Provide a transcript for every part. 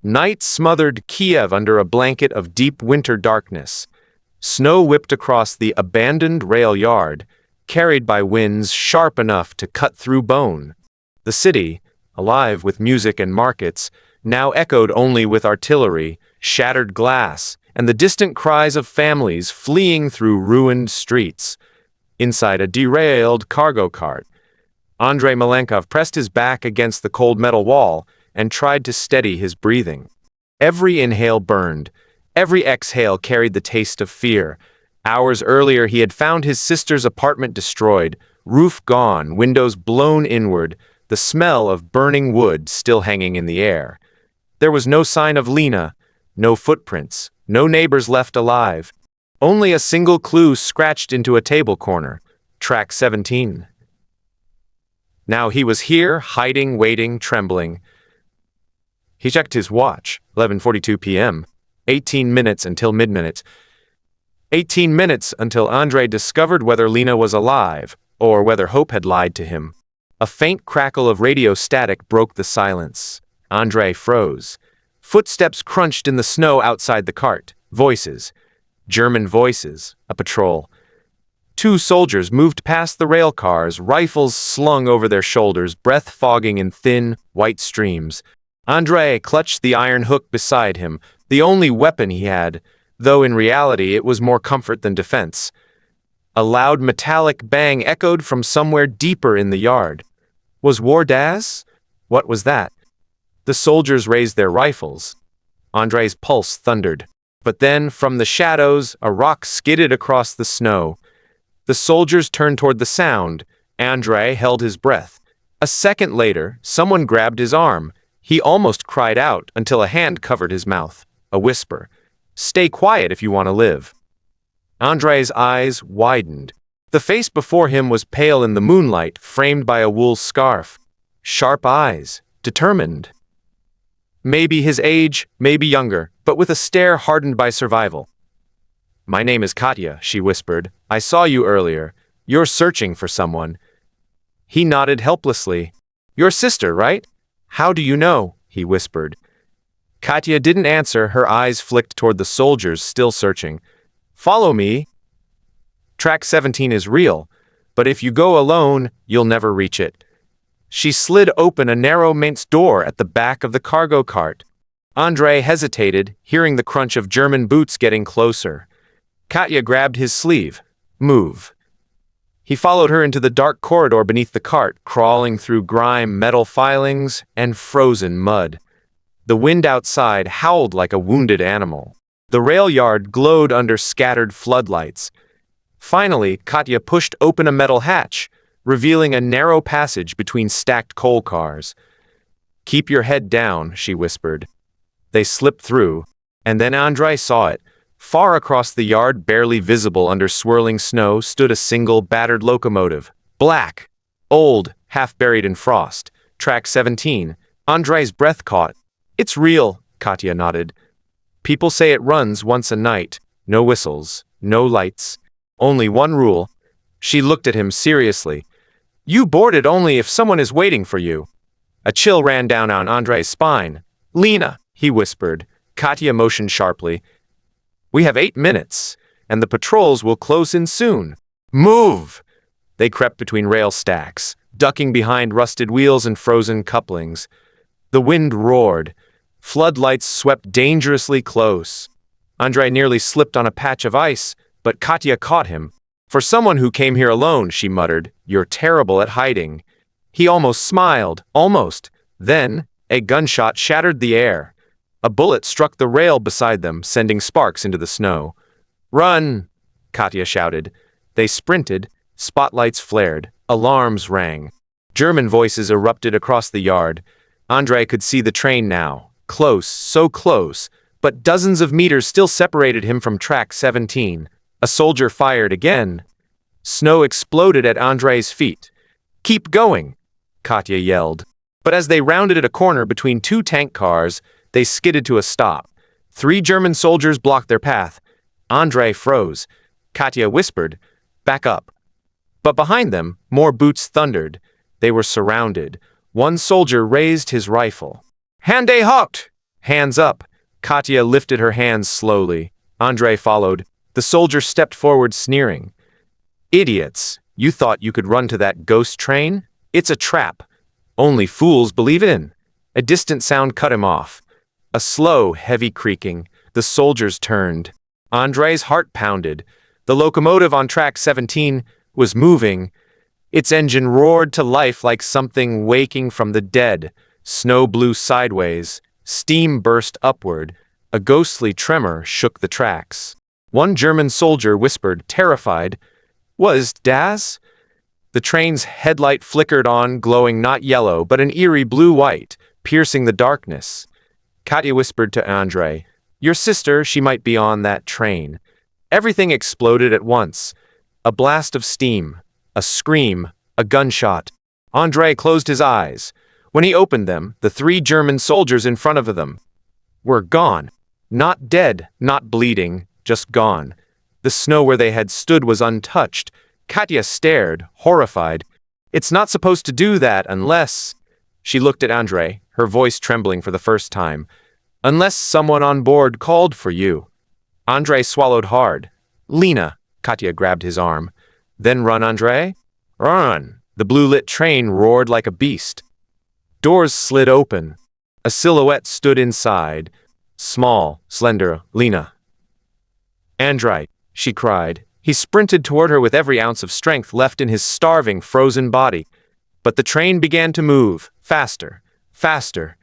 Night smothered Kiev under a blanket of deep winter darkness. Snow whipped across the abandoned rail yard, carried by winds sharp enough to cut through bone. The city, alive with music and markets, now echoed only with artillery, shattered glass, and the distant cries of families fleeing through ruined streets. Inside a derailed cargo cart, Andrei Malenkov pressed his back against the cold metal wall and tried to steady his breathing. Every inhale burned. Every exhale carried the taste of fear. Hours earlier, he had found his sister's apartment destroyed, roof gone, windows blown inward, the smell of burning wood still hanging in the air. There was no sign of Lina, no footprints, no neighbors left alive. Only a single clue scratched into a table corner. Track 17. Now he was here, hiding, waiting, trembling. He checked his watch, 11:42 p.m., 18 minutes until mid-minute. 18 minutes until Andrei discovered whether Lina was alive, or whether hope had lied to him. A faint crackle of radio static broke the silence. Andrei froze. Footsteps crunched in the snow outside the cart. Voices. German voices. A patrol. Two soldiers moved past the rail cars, rifles slung over their shoulders, breath fogging in thin, white streams. Andrei clutched the iron hook beside him, the only weapon he had, though in reality it was more comfort than defense. A loud metallic bang echoed from somewhere deeper in the yard. Was war das? What was that? The soldiers raised their rifles. Andrei's pulse thundered. But then, from the shadows, a rock skidded across the snow. The soldiers turned toward the sound. Andrei held his breath. A second later, someone grabbed his arm. He almost cried out until a hand covered his mouth. A whisper. Stay quiet if you want to live. Andrei's eyes widened. The face before him was pale in the moonlight, framed by a wool scarf. Sharp eyes. Determined. Maybe his age, maybe younger, but with a stare hardened by survival. My name is Katya, she whispered. I saw you earlier. You're searching for someone. He nodded helplessly. Your sister, right? How do you know? He whispered. Katya didn't answer, her eyes flicked toward the soldiers still searching. Follow me. Track 17 is real, but if you go alone, you'll never reach it. She slid open a narrow mince door at the back of the cargo cart. Andrei hesitated, hearing the crunch of German boots getting closer. Katya grabbed his sleeve. Move. He followed her into the dark corridor beneath the cart, crawling through grime, metal filings, and frozen mud. The wind outside howled like a wounded animal. The rail yard glowed under scattered floodlights. Finally, Katya pushed open a metal hatch, revealing a narrow passage between stacked coal cars. Keep your head down, she whispered. They slipped through, and then Andrei saw it. Far across the yard, barely visible under swirling snow, stood a single battered locomotive. Black. Old, half buried in frost. Track 17. Andrei's breath caught. It's real, Katya nodded. People say it runs once a night. No whistles, no lights. Only one rule. She looked at him seriously. You board it only if someone is waiting for you. A chill ran down on Andrei's spine. Lina, he whispered. Katya motioned sharply. We have 8 minutes, and the patrols will close in soon. Move! They crept between rail stacks, ducking behind rusted wheels and frozen couplings. The wind roared. Floodlights swept dangerously close. Andrei nearly slipped on a patch of ice, but Katya caught him. For someone who came here alone, she muttered, you're terrible at hiding. He almost smiled, almost. Then, a gunshot shattered the air. A bullet struck the rail beside them, sending sparks into the snow. Run! Katya shouted. They sprinted. Spotlights flared. Alarms rang. German voices erupted across the yard. Andrei could see the train now. Close, so close, but dozens of meters still separated him from track 17. A soldier fired again. Snow exploded at Andrei's feet. Keep going, Katya yelled. But as they rounded a corner between 2 tank cars, they skidded to a stop. 3 German soldiers blocked their path. Andrei froze. Katya whispered, back up. But behind them, more boots thundered. They were surrounded. One soldier raised his rifle. Hände hoch! Hands up. Katya lifted her hands slowly. Andrei followed. The soldier stepped forward, sneering. Idiots! You thought you could run to that ghost train? It's a trap. Only fools believe in. A distant sound cut him off. A slow, heavy creaking. The soldiers turned. Andrei's heart pounded. The locomotive on track 17 was moving. Its engine roared to life like something waking from the dead. Snow blew sideways. Steam burst upward. A ghostly tremor shook the tracks. One German soldier whispered, terrified, "Was das?" The train's headlight flickered on, glowing not yellow, but an eerie blue-white, piercing the darkness. Katya whispered to Andrei, "Your sister, she might be on that train." Everything exploded at once. A blast of steam, a scream, a gunshot. Andrei closed his eyes. When he opened them, the 3 German soldiers in front of them were gone. Not dead, not bleeding, just gone. The snow where they had stood was untouched. Katya stared, horrified. "It's not supposed to do that unless—" She looked at Andrei, her voice trembling for the first time. "Unless someone on board called for you." Andrei swallowed hard. "Lina," Katya grabbed his arm. "Then run, Andrei. Run!" The blue-lit train roared like a beast. Doors slid open. A silhouette stood inside. Small, slender, Lina. "Andrei," she cried. He sprinted toward her with every ounce of strength left in his starving, frozen body. But the train began to move, faster, faster.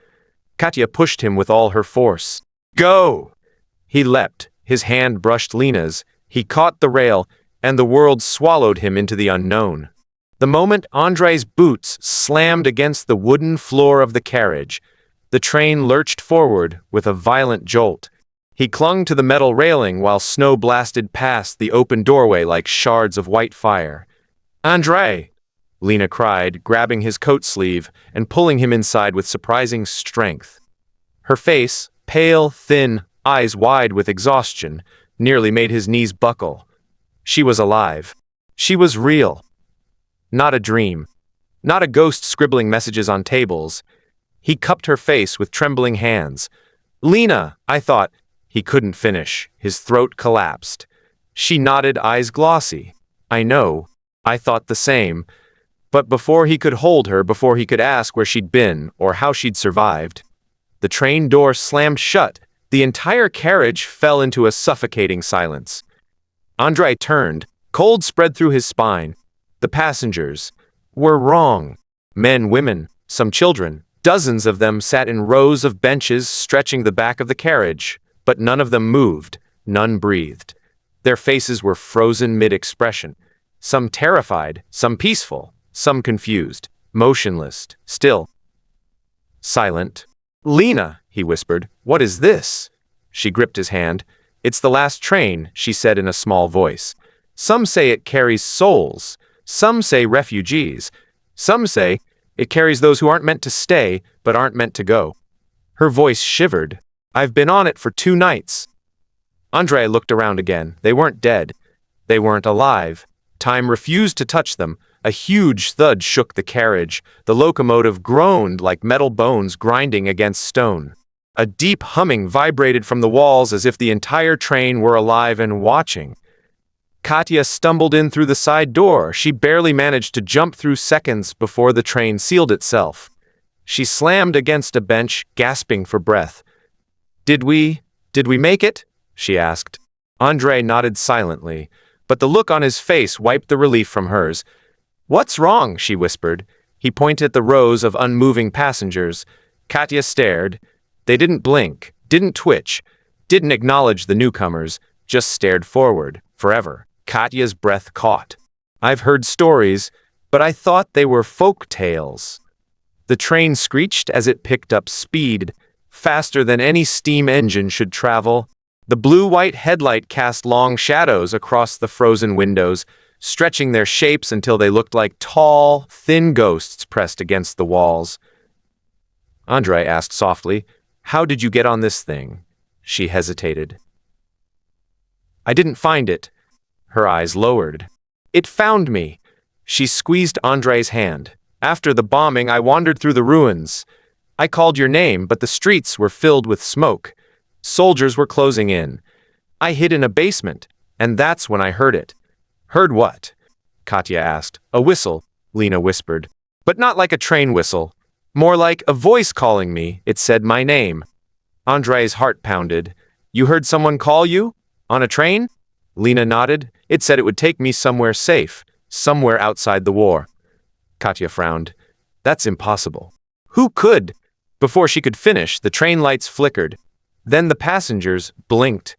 Katya pushed him with all her force. "Go!" He leapt. His hand brushed Lina's. He caught the rail, and the world swallowed him into the unknown. The moment Andrei's boots slammed against the wooden floor of the carriage, the train lurched forward with a violent jolt. He clung to the metal railing while snow blasted past the open doorway like shards of white fire. "Andrei!" Lina cried, grabbing his coat sleeve and pulling him inside with surprising strength. Her face, pale, thin, eyes wide with exhaustion, nearly made his knees buckle. She was alive. She was real. Not a dream. Not a ghost scribbling messages on tables. He cupped her face with trembling hands. "Lina, I thought—" He couldn't finish. His throat collapsed. She nodded, eyes glossy. "I know. I thought the same." But before he could hold her, before he could ask where she'd been or how she'd survived, the train door slammed shut. The entire carriage fell into a suffocating silence. Andrei turned. Cold spread through his spine. The passengers were wrong. Men, women, some children. Dozens of them sat in rows of benches stretching the back of the carriage, but none of them moved, none breathed. Their faces were frozen mid-expression. Some terrified, some peaceful, some confused, motionless, still. Silent. "Lina," he whispered, "what is this?" She gripped his hand. "It's the last train," she said in a small voice. "Some say it carries souls. Some say refugees. Some say it carries those who aren't meant to stay, but aren't meant to go." Her voice shivered. "I've been on it for 2 nights. Andrei looked around again. They weren't dead. They weren't alive. Time refused to touch them. A huge thud shook the carriage. The locomotive groaned like metal bones grinding against stone. A deep humming vibrated from the walls as if the entire train were alive and watching. Katya stumbled in through the side door. She barely managed to jump through seconds before the train sealed itself. She slammed against a bench, gasping for breath. Did we make it?" she asked. Andrei nodded silently, but the look on his face wiped the relief from hers. "What's wrong?" she whispered. He pointed at the rows of unmoving passengers. Katya stared. They didn't blink, didn't twitch, didn't acknowledge the newcomers, just stared forward, forever. Katya's breath caught. "I've heard stories, but I thought they were folk tales." The train screeched as it picked up speed, faster than any steam engine should travel. The blue-white headlight cast long shadows across the frozen windows, stretching their shapes until they looked like tall, thin ghosts pressed against the walls. Andrei asked softly, "How did you get on this thing?" She hesitated. "I didn't find it." Her eyes lowered. "It found me." She squeezed Andrei's hand. "After the bombing, I wandered through the ruins. I called your name, but the streets were filled with smoke. Soldiers were closing in. I hid in a basement, and that's when I heard it." "Heard what?" Katya asked. "A whistle," Lina whispered. "But not like a train whistle. More like a voice calling me. It said my name." Andrei's heart pounded. "You heard someone call you? On a train?" Lina nodded. "It said it would take me somewhere safe, somewhere outside the war." Katya frowned. "That's impossible." "Who could?" Before she could finish, the train lights flickered. Then the passengers blinked.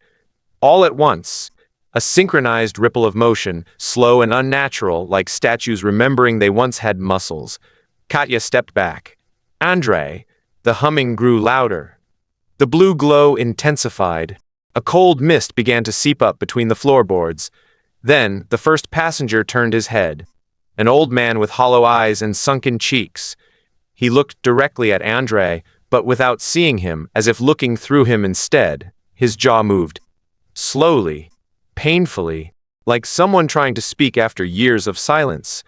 All at once, a synchronized ripple of motion, slow and unnatural, like statues remembering they once had muscles. Katya stepped back. "Andrei!" The humming grew louder. The blue glow intensified. A cold mist began to seep up between the floorboards. Then, the first passenger turned his head. An old man with hollow eyes and sunken cheeks. He looked directly at Andrei, but without seeing him, as if looking through him instead. His jaw moved. Slowly, painfully, like someone trying to speak after years of silence.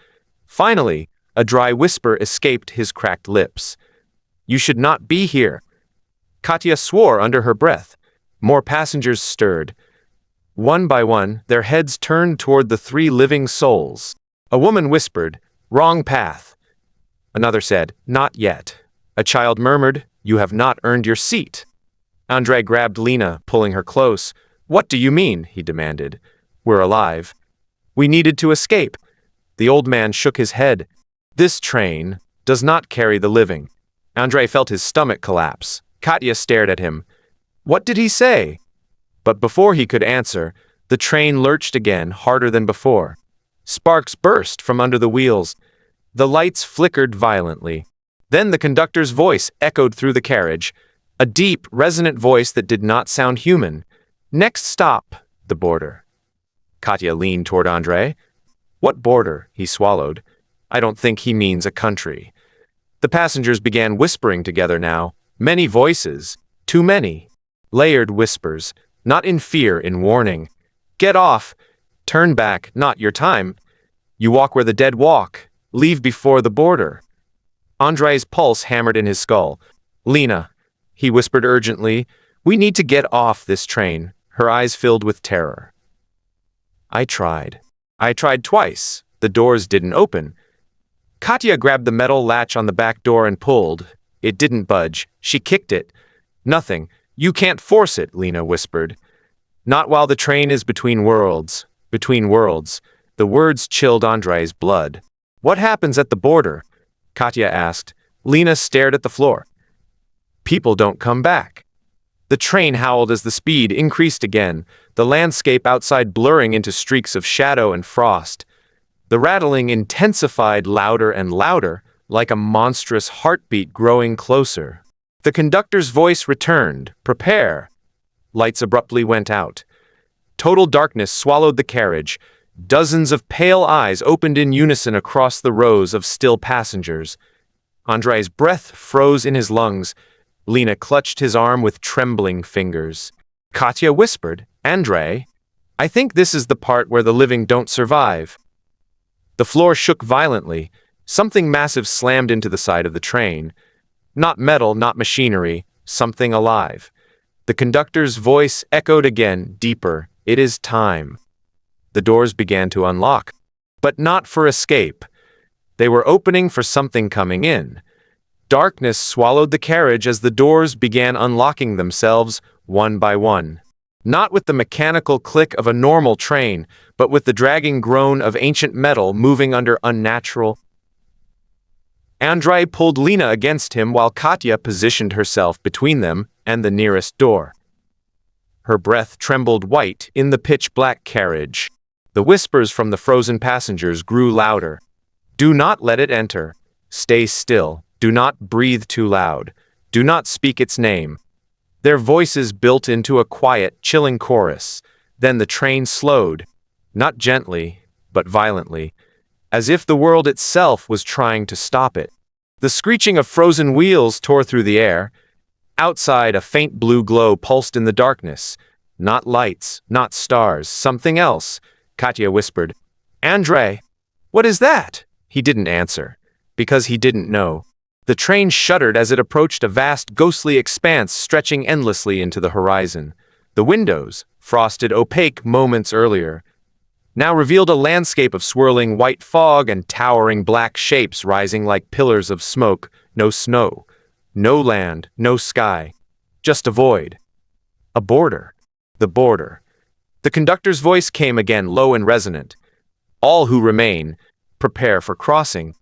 Finally, a dry whisper escaped his cracked lips. "You should not be here." Katya swore under her breath. More passengers stirred. One by one, their heads turned toward the three living souls. A woman whispered, "Wrong path." Another said, "Not yet." A child murmured, "You have not earned your seat." Andrei grabbed Lina, pulling her close. "What do you mean?" he demanded. "We're alive." "We needed to escape." The old man shook his head. "This train does not carry the living." Andrei felt his stomach collapse. Katya stared at him. What did he say? But before he could answer, the train lurched again, harder than before. Sparks burst from under the wheels. The lights flickered violently. Then the conductor's voice echoed through the carriage, a deep, resonant voice that did not sound human. "Next stop, the border." Katya leaned toward Andrei. "What border?" he swallowed. "I don't think he means a country." The passengers began whispering together now. Many voices. Too many. Layered whispers. Not in fear, in warning. "Get off. Turn back. Not your time. You walk where the dead walk. Leave before the border." Andrei's pulse hammered in his skull. "Lina," he whispered urgently, "we need to get off this train." Her eyes filled with terror. I tried twice. The doors didn't open. Katya grabbed the metal latch on the back door and pulled. It didn't budge. She kicked it. "Nothing. You can't force it," Lina whispered. "Not while the train is between worlds." Between worlds. The words chilled Andrei's blood. "What happens at the border?" Katya asked. Lina stared at the floor. "People don't come back." The train howled as the speed increased again, the landscape outside blurring into streaks of shadow and frost. The rattling intensified louder and louder, like a monstrous heartbeat growing closer. The conductor's voice returned. "Prepare." Lights abruptly went out. Total darkness swallowed the carriage. Dozens of pale eyes opened in unison across the rows of still passengers. Andrei's breath froze in his lungs. Lina clutched his arm with trembling fingers. Katya whispered, "Andrei, I think this is the part where the living don't survive." The floor shook violently. Something massive slammed into the side of the train. Not metal, not machinery, something alive. The conductor's voice echoed again, deeper. "It is time." The doors began to unlock, but not for escape. They were opening for something coming in. Darkness swallowed the carriage as the doors began unlocking themselves, one by one. Not with the mechanical click of a normal train, but with the dragging groan of ancient metal moving under unnatural. Andrei pulled Lina against him while Katya positioned herself between them and the nearest door. Her breath trembled white in the pitch-black carriage. The whispers from the frozen passengers grew louder. "Do not let it enter. Stay still. Do not breathe too loud. Do not speak its name." Their voices built into a quiet, chilling chorus. Then the train slowed, not gently, but violently, as if the world itself was trying to stop it. The screeching of frozen wheels tore through the air. Outside, a faint blue glow pulsed in the darkness. Not lights, not stars, something else. Katya whispered, "Andrei, what is that?" He didn't answer, because he didn't know. The train shuddered as it approached a vast ghostly expanse stretching endlessly into the horizon. The windows, frosted opaque moments earlier, now revealed a landscape of swirling white fog and towering black shapes rising like pillars of smoke. No snow, no land, no sky, just a void. A border. The border. The conductor's voice came again, low and resonant. All who remain, prepare for crossing.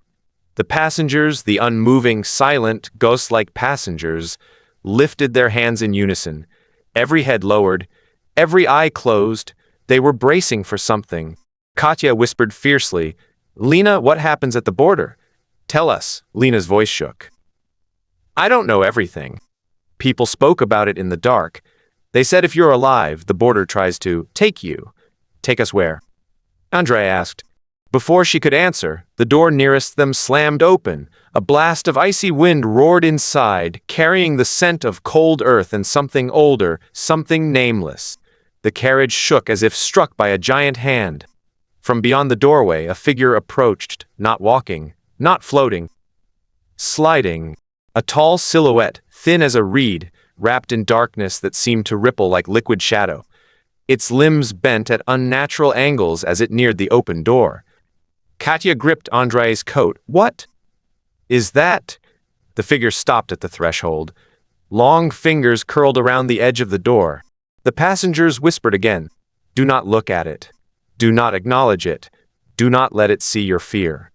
The passengers, the unmoving, silent, ghost-like passengers, lifted their hands in unison. Every head lowered, every eye closed. They were bracing for something. Katya whispered fiercely, "Lina, what happens at the border? Tell us." Lina's voice shook. "I don't know everything. People spoke about it in the dark. They said if you're alive, the border tries to take you." "Take us where?" Andrei asked. Before she could answer, the door nearest them slammed open. A blast of icy wind roared inside, carrying the scent of cold earth and something older, something nameless. The carriage shook as if struck by a giant hand. From beyond the doorway, a figure approached, not walking, not floating, sliding. A tall silhouette, thin as a reed, wrapped in darkness that seemed to ripple like liquid shadow. Its limbs bent at unnatural angles as it neared the open door. Katya gripped Andrei's coat. "What is that?" The figure stopped at the threshold. Long fingers curled around the edge of the door. The passengers whispered again, "Do not look at it. Do not acknowledge it. Do not let it see your fear."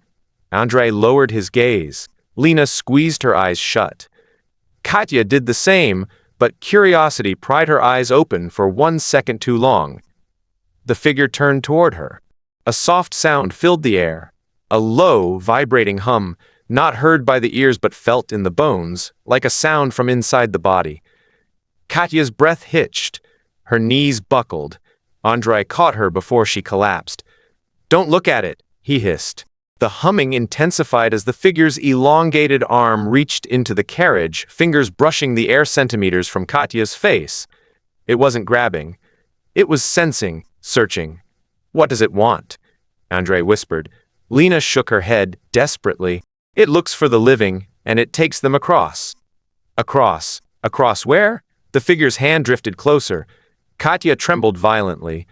Andrei lowered his gaze. Lina squeezed her eyes shut. Katya did the same, but curiosity pried her eyes open for 1 second too long. The figure turned toward her. A soft sound filled the air. A low, vibrating hum, not heard by the ears but felt in the bones, like a sound from inside the body. Katya's breath hitched. Her knees buckled. Andrei caught her before she collapsed. "Don't look at it," he hissed. The humming intensified as the figure's elongated arm reached into the carriage, fingers brushing the air centimeters from Katya's face. It wasn't grabbing. It was sensing, searching. "What does it want?" Andrei whispered. Lina shook her head, desperately. "It looks for the living, and it takes them across." "Across? Across where?" The figure's hand drifted closer. Katya trembled violently.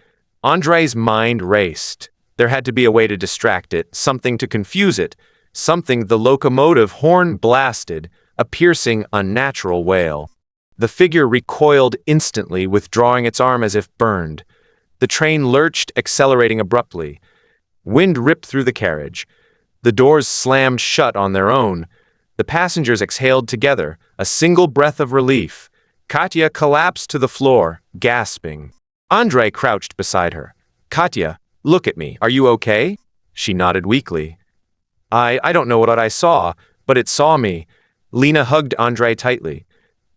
Andrei's mind raced. There had to be a way to distract it, something to confuse it, something the locomotive horn blasted, a piercing, unnatural wail. The figure recoiled instantly, withdrawing its arm as if burned. The train lurched, accelerating abruptly. Wind ripped through the carriage. The doors slammed shut on their own. The passengers exhaled together, a single breath of relief. Katya collapsed to the floor, gasping. Andrei crouched beside her. "Katya, look at me. Are you okay?" She nodded weakly. I don't know what I saw, but it saw me." Lina hugged Andrei tightly.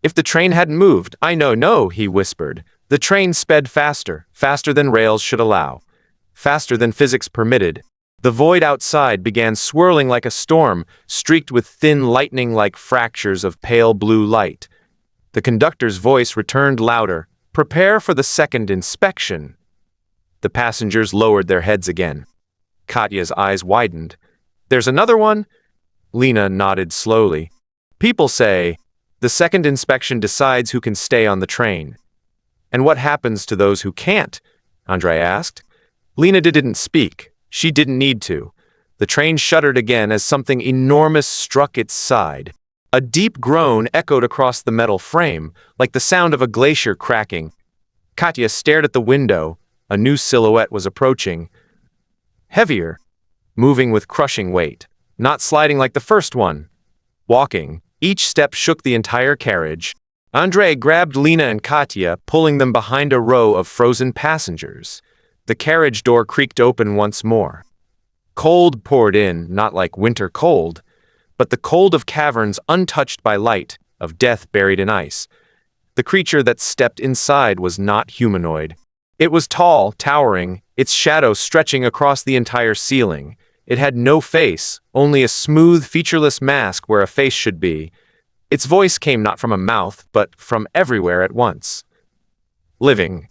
"If the train hadn't moved, I know." "No," he whispered. "The train sped faster, faster than rails should allow, faster than physics permitted." The void outside began swirling like a storm, streaked with thin lightning like fractures of pale blue light. The conductor's voice returned louder. "Prepare for the second inspection." The passengers lowered their heads again. Katya's eyes widened. "There's another one?" Lina nodded slowly. "People say the second inspection decides who can stay on the train." "And what happens to those who can't?" Andrei asked. Lina didn't speak. She didn't need to. The train shuddered again as something enormous struck its side. A deep groan echoed across the metal frame, like the sound of a glacier cracking. Katya stared at the window. A new silhouette was approaching. Heavier, moving with crushing weight, not sliding like the first one. Walking, each step shook the entire carriage. Andrei grabbed Lina and Katya, pulling them behind a row of frozen passengers. The carriage door creaked open once more. Cold poured in, not like winter cold, but the cold of caverns untouched by light, of death buried in ice. The creature that stepped inside was not humanoid. It was tall, towering, its shadow stretching across the entire ceiling. It had no face, only a smooth, featureless mask where a face should be. Its voice came not from a mouth, but from everywhere at once. "Living."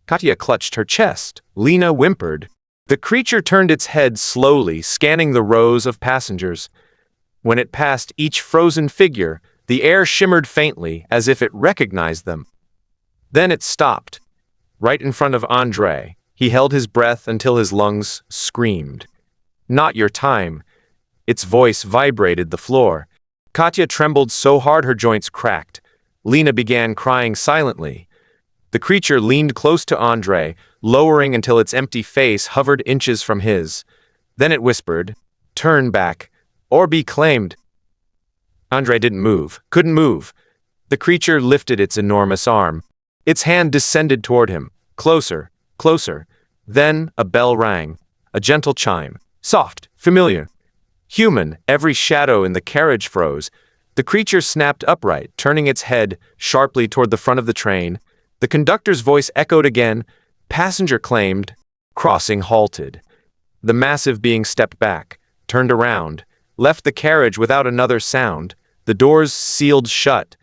Katya clutched her chest. Lina whimpered. The creature turned its head slowly, scanning the rows of passengers. When it passed each frozen figure, the air shimmered faintly as if it recognized them. Then it stopped. Right in front of Andrei, he held his breath until his lungs screamed. "Not your time." Its voice vibrated the floor. Katya trembled so hard her joints cracked. Lina began crying silently. The creature leaned close to Andrei, lowering until its empty face hovered inches from his. Then it whispered, "Turn back, or be claimed." Andrei didn't move, couldn't move. The creature lifted its enormous arm. Its hand descended toward him, closer, closer. Then a bell rang, a gentle chime, soft, familiar. Human, every shadow in the carriage froze. The creature snapped upright, turning its head sharply toward the front of the train. The conductor's voice echoed again. Passenger claimed. Crossing halted. The massive being stepped back, turned around, left the carriage without another sound. The doors sealed shut.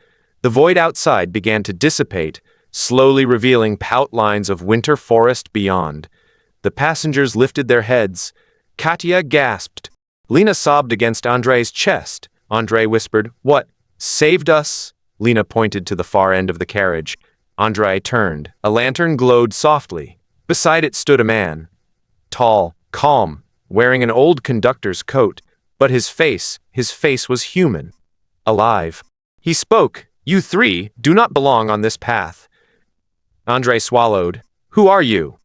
The void outside began to dissipate, slowly revealing outlines of winter forest beyond. The passengers lifted their heads. Katya gasped. Lina sobbed against Andrei's chest. Andrei whispered, "What? Saved us?" Lina pointed to the far end of the carriage. Andrei turned. A lantern glowed softly. Beside it stood a man. Tall, calm, wearing an old conductor's coat, but his face was human. Alive. He spoke. "You three do not belong on this path." Andrei swallowed. "Who are you?"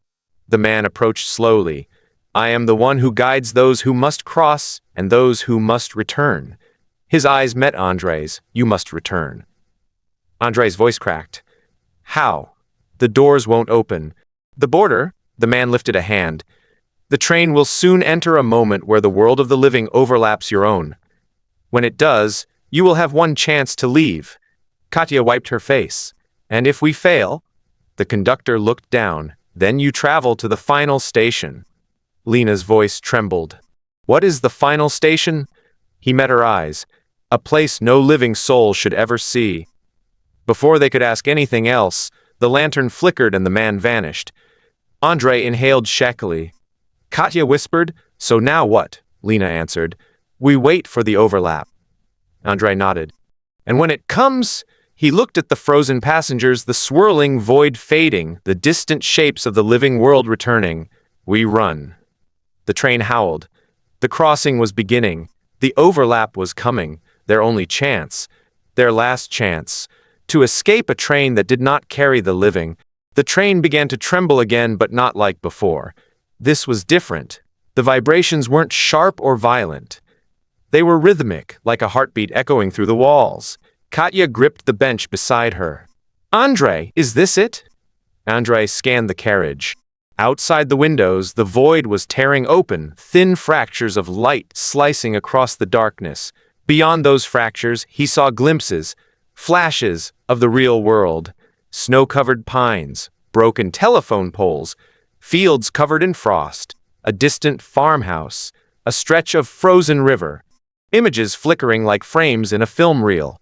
The man approached slowly. "I am the one who guides those who must cross and those who must return." His eyes met Andrei's. "You must return." Andrei's voice cracked. "How?" "The doors won't open." "The border?" The man lifted a hand. "The train will soon enter a moment where the world of the living overlaps your own. When it does, you will have one chance to leave." Katya wiped her face. "And if we fail?" The conductor looked down. "Then you travel to the final station." Lina's voice trembled. "What is the final station?" He met her eyes. "A place no living soul should ever see." Before they could ask anything else, the lantern flickered and the man vanished. Andrei inhaled shakily. Katya whispered, "So now what?" Lina answered, "We wait for the overlap." Andrei nodded. "And when it comes..." He looked at the frozen passengers, the swirling void fading, the distant shapes of the living world returning. "We run." The train howled. The crossing was beginning. The overlap was coming. Their only chance. Their last chance. To escape a train that did not carry the living. The train began to tremble again, but not like before. This was different. The vibrations weren't sharp or violent. They were rhythmic, like a heartbeat echoing through the walls. Katya gripped the bench beside her. "Andrei, is this it?" Andrei scanned the carriage. Outside the windows, the void was tearing open, thin fractures of light slicing across the darkness. Beyond those fractures, he saw glimpses, flashes of the real world. Snow-covered pines, broken telephone poles, fields covered in frost, a distant farmhouse, a stretch of frozen river, images flickering like frames in a film reel.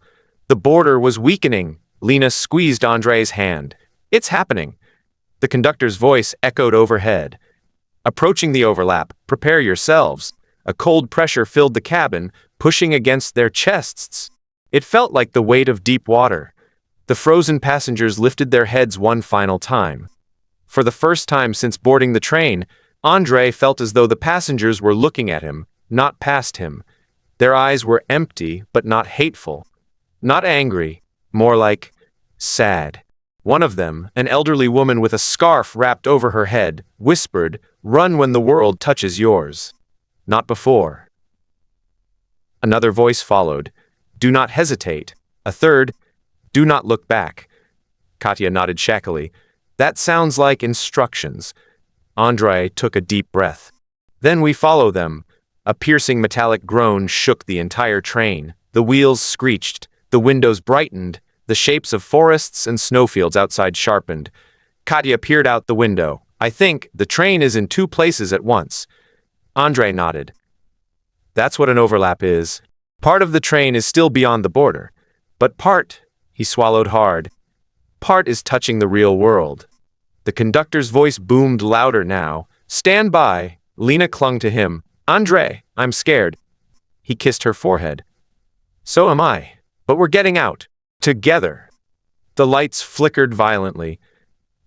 The border was weakening. Lina squeezed Andrei's hand. "It's happening." The conductor's voice echoed overhead. "Approaching the overlap, prepare yourselves." A cold pressure filled the cabin, pushing against their chests. It felt like the weight of deep water. The frozen passengers lifted their heads one final time. For the first time since boarding the train, Andrei felt as though the passengers were looking at him, not past him. Their eyes were empty, but not hateful. Not angry, more like sad. One of them, an elderly woman with a scarf wrapped over her head, whispered, "Run when the world touches yours." Not before. Another voice followed, "Do not hesitate." A third, "Do not look back." Katya nodded shakily. "That sounds like instructions." Andrei took a deep breath. "Then we follow them." A piercing metallic groan shook the entire train. The wheels screeched. The windows brightened. The shapes of forests and snowfields outside sharpened. Katya peered out the window. "I think the train is in two places at once." Andrei nodded. "That's what an overlap is. Part of the train is still beyond the border. But part," he swallowed hard, "part is touching the real world." The conductor's voice boomed louder now. "Stand by." Lina clung to him. "Andrei, I'm scared." He kissed her forehead. So am I. But we're getting out. Together. The lights flickered violently.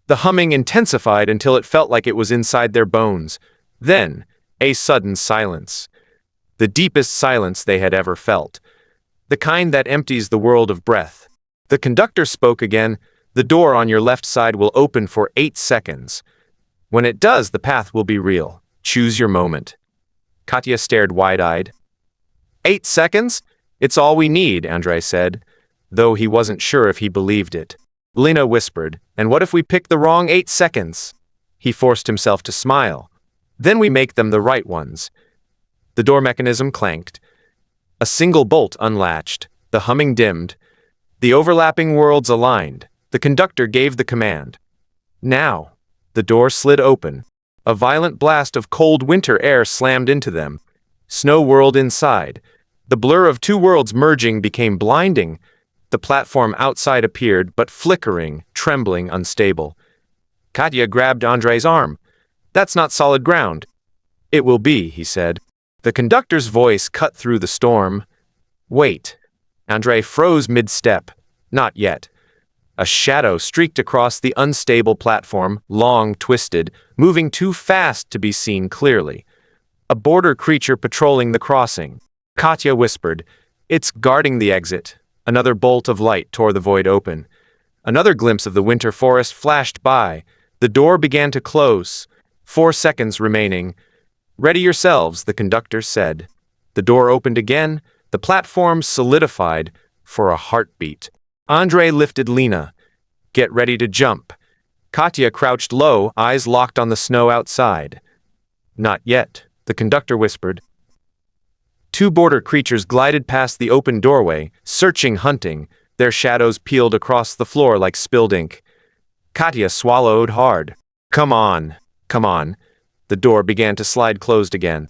The humming intensified until it felt like it was inside their bones. Then, a sudden silence. The deepest silence they had ever felt. The kind that empties the world of breath. The conductor spoke again. The door on your left side will open for 8 seconds. When it does, the path will be real. Choose your moment. Katya stared wide-eyed. 8 seconds? It's all we need, Andrei said, though he wasn't sure if he believed it. Lina whispered, and what if we pick the wrong 8 seconds? He forced himself to smile. Then we make them the right ones. The door mechanism clanked. A single bolt unlatched. The humming dimmed. The overlapping worlds aligned. The conductor gave the command. Now. The door slid open. A violent blast of cold winter air slammed into them. Snow whirled inside. The blur of two worlds merging became blinding. The platform outside appeared, but flickering, trembling, unstable. Katya grabbed Andrei's arm. That's not solid ground. It will be, he said. The conductor's voice cut through the storm. Wait. Andrei froze mid-step. Not yet. A shadow streaked across the unstable platform, long, twisted, moving too fast to be seen clearly. A border creature patrolling the crossing. Katya whispered, "It's guarding the exit." Another bolt of light tore the void open. Another glimpse of the winter forest flashed by. The door began to close. 4 seconds remaining. "Ready yourselves," the conductor said. The door opened again. The platform solidified for a heartbeat. Andrei lifted Lina. "Get ready to jump." Katya crouched low, eyes locked on the snow outside. "Not yet," the conductor whispered. 2 border creatures glided past the open doorway, searching, hunting. Their shadows peeled across the floor like spilled ink. Katya swallowed hard. Come on. The door began to slide closed again.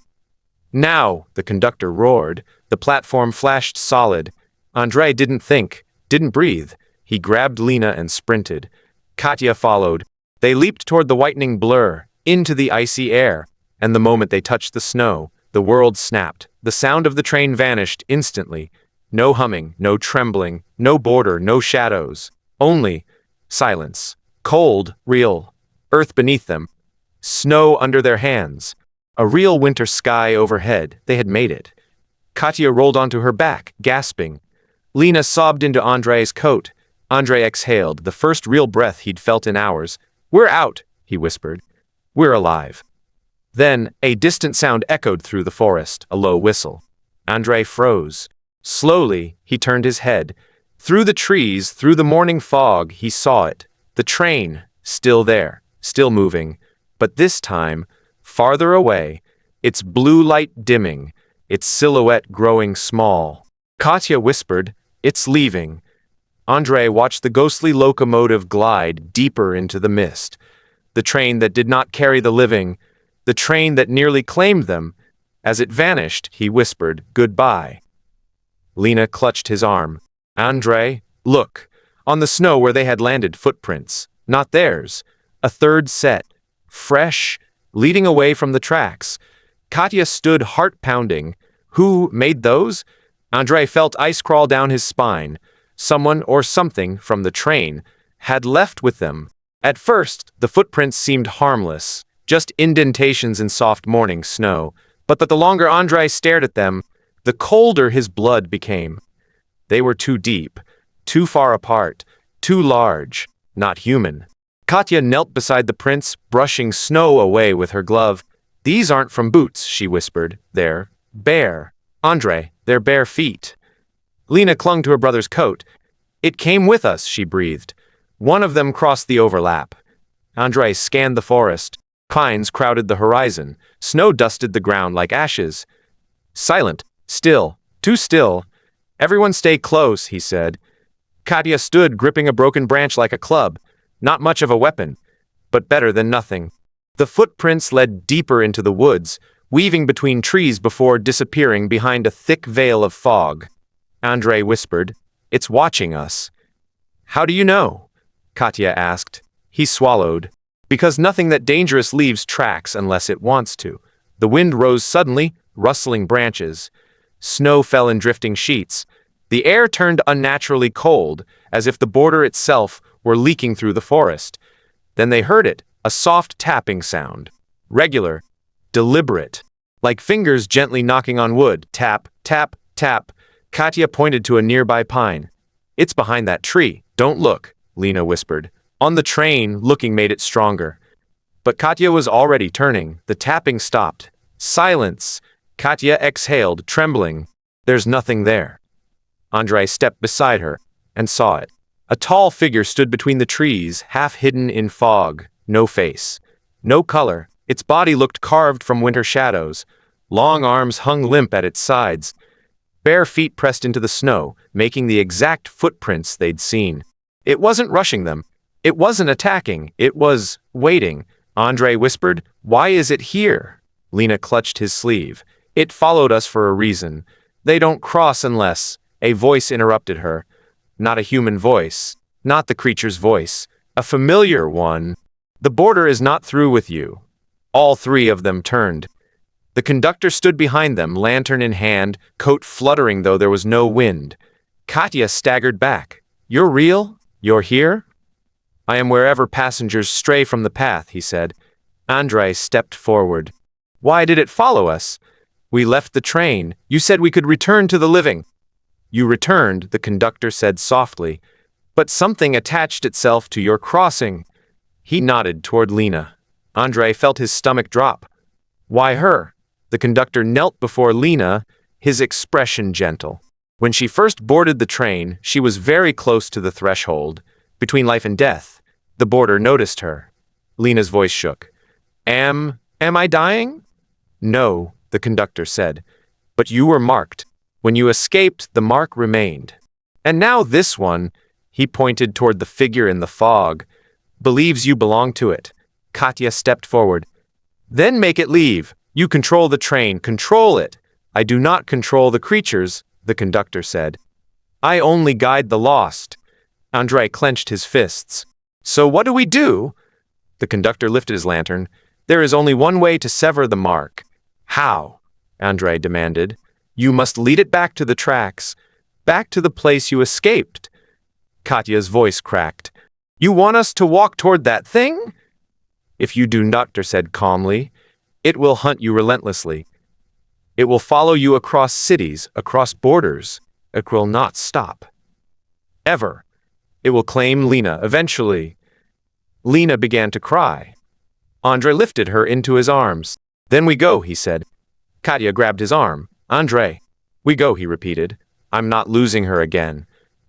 "Now," the conductor roared. The platform flashed solid. Andrei didn't think, didn't breathe. He grabbed Lina and sprinted. Katya followed. They leaped toward the whitening blur, into the icy air, and the moment they touched the snow, the world snapped. The sound of the train vanished instantly. No humming, no trembling, no border, no shadows. Only silence. Cold, real. Earth beneath them. Snow under their hands. A real winter sky overhead. They had made it. Katya rolled onto her back, gasping. Lina sobbed into Andrei's coat. Andrei exhaled, the first real breath he'd felt in hours. "We're out," he whispered. "We're alive." Then, a distant sound echoed through the forest, a low whistle. Andrei froze. Slowly, he turned his head. Through the trees, through the morning fog, he saw it. The train, still there, still moving. But this time, farther away, its blue light dimming, its silhouette growing small. Katya whispered, "It's leaving." Andrei watched the ghostly locomotive glide deeper into the mist. The train that did not carry the living, the train that nearly claimed them. As it vanished, he whispered, "Goodbye." Lina clutched his arm. "Andrei, look." On the snow where they had landed, footprints. Not theirs. A third set. Fresh, leading away from the tracks. Katya stood heart-pounding. Who made those? Andrei felt ice crawl down his spine. Someone or something from the train had left with them. At first, the footprints seemed harmless, just indentations in soft morning snow. But the longer Andrei stared at them, the colder his blood became. They were too deep, too far apart, too large, not human. Katya knelt beside the prints, brushing snow away with her glove. "These aren't from boots," she whispered. "They're bare. Andrei, they're bare feet." Lina clung to her brother's coat. "It came with us," she breathed. One of them crossed the overlap. Andrei scanned the forest. Pines crowded the horizon. Snow dusted the ground like ashes. Silent. Still. Too still. "Everyone stay close," he said. Katya stood gripping a broken branch like a club. Not much of a weapon, but better than nothing. The footprints led deeper into the woods, weaving between trees before disappearing behind a thick veil of fog. Andrei whispered, "It's watching us." "How do you know?" Katya asked. He swallowed. "Because nothing that dangerous leaves tracks unless it wants to." The wind rose suddenly, rustling branches. Snow fell in drifting sheets. The air turned unnaturally cold, as if the border itself were leaking through the forest. Then they heard it, a soft tapping sound. Regular, deliberate, like fingers gently knocking on wood. Tap, tap, tap. Katya pointed to a nearby pine. "It's behind that tree. Don't look," Lina whispered. On the train, looking made it stronger. But Katya was already turning. The tapping stopped. Silence. Katya exhaled, trembling. "There's nothing there." Andrei stepped beside her and saw it. A tall figure stood between the trees, half hidden in fog. No face. No color. Its body looked carved from winter shadows. Long arms hung limp at its sides. Bare feet pressed into the snow, making the exact footprints they'd seen. It wasn't rushing them. It wasn't attacking. It was waiting. Andrei whispered, "Why is it here?" Lina clutched his sleeve. "It followed us for a reason. They don't cross unless—" A voice interrupted her. Not a human voice. Not the creature's voice. A familiar one. "The border is not through with you." All three of them turned. The conductor stood behind them, lantern in hand, coat fluttering though there was no wind. Katya staggered back. "You're real? You're here?" "I am wherever passengers stray from the path," he said. Andrei stepped forward. "Why did it follow us?" "We left the train. You said we could return to the living." "You returned," the conductor said softly. "But something attached itself to your crossing." He nodded toward Lina. Andrei felt his stomach drop. "Why her?" The conductor knelt before Lina, his expression gentle. When she first boarded the train, she was very close to the threshold, between life and death. The boarder noticed her. Lina's voice shook. Am I dying?" "No," the conductor said. "But you were marked. When you escaped, the mark remained. And now this one," he pointed toward the figure in the fog, "believes you belong to it." Katya stepped forward. "Then make it leave. You control the train. Control it." "I do not control the creatures," the conductor said. "I only guide the lost." Andrei clenched his fists. "So what do we do?" The conductor lifted his lantern. "There is only one way to sever the mark." "How?" Andrei demanded. "You must lead it back to the tracks, back to the place you escaped." Katya's voice cracked. "You want us to walk toward that thing?" "If you do not," Doctor said calmly, "it will hunt you relentlessly. It will follow you across cities, across borders. It will not stop. Ever. It will claim Lina eventually." Lina began to cry. Andrei lifted her into his arms. "Then we go," he said. Katya grabbed his arm. "Andrei." "We go," he repeated. "I'm not losing her again."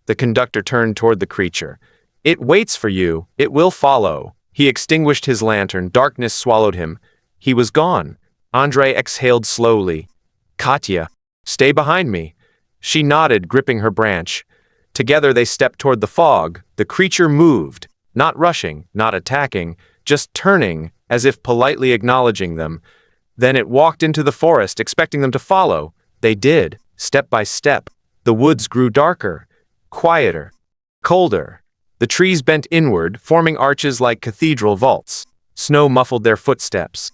The conductor turned toward the creature. "It waits for you. It will follow." He extinguished his lantern. Darkness swallowed him. He was gone. Andrei exhaled slowly. "Katya, stay behind me." She nodded, gripping her branch. Together they stepped toward the fog. The creature moved, not rushing, not attacking, just turning, as if politely acknowledging them. Then it walked into the forest, expecting them to follow. They did, step by step. The woods grew darker, quieter, colder. The trees bent inward, forming arches like cathedral vaults. Snow muffled their footsteps.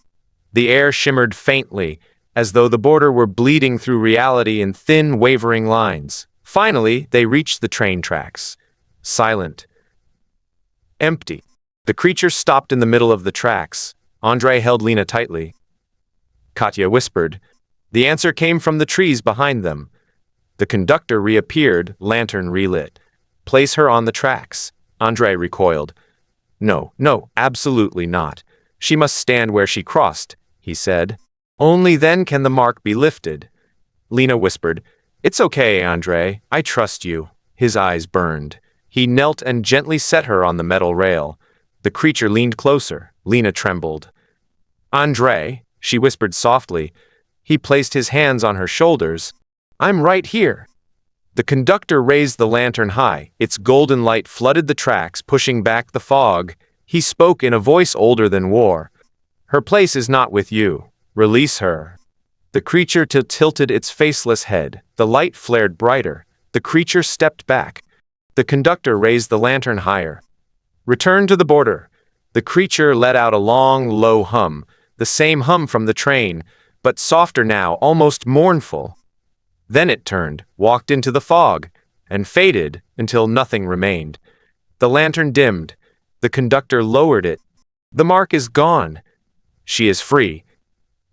The air shimmered faintly, as though the border were bleeding through reality in thin, wavering lines. Finally, they reached the train tracks. Silent. Empty. The creature stopped in the middle of the tracks. Andrei held Lina tightly. Katya whispered. The answer came from the trees behind them. The conductor reappeared, lantern relit. "Place her on the tracks." Andrei recoiled. No, absolutely not. "She must stand where she crossed," he said. "Only then can the mark be lifted." Lina whispered. "It's okay, Andrei. I trust you." His eyes burned. He knelt and gently set her on the metal rail. The creature leaned closer. Lina trembled. "Andrei," she whispered softly. He placed his hands on her shoulders. "I'm right here." The conductor raised the lantern high. Its golden light flooded the tracks, pushing back the fog. He spoke in a voice older than war. "Her place is not with you. Release her." The creature tilted its faceless head. The light flared brighter. The creature stepped back. The conductor raised the lantern higher. "Return to the border." The creature let out a long, low hum, the same hum from the train, but softer now, almost mournful. Then it turned, walked into the fog. and faded until nothing remained. The lantern dimmed. The conductor lowered it. The mark is gone. She is free.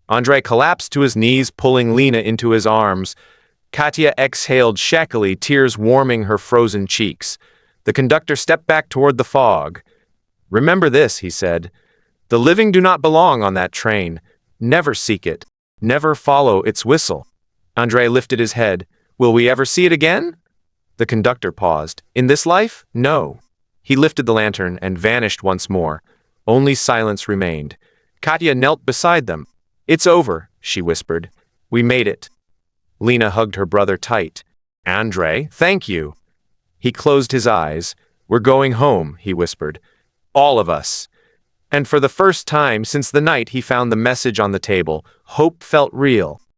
Andrei collapsed to his knees, pulling Lina into his arms. Katya exhaled shakily, tears warming her frozen cheeks. The conductor stepped back toward the fog. "Remember this," he said. "The living do not belong on that train. Never seek it. Never follow its whistle." Andrei lifted his head. "Will we ever see it again?" The conductor paused. "In this life? No." He lifted the lantern and vanished once more. Only silence remained. Katya knelt beside them. "It's over," she whispered. "We made it." Lina hugged her brother tight. "Andrei, thank you." He closed his eyes. "We're going home," he whispered. "All of us." And for the first time since the night he found the message on the table, hope felt real.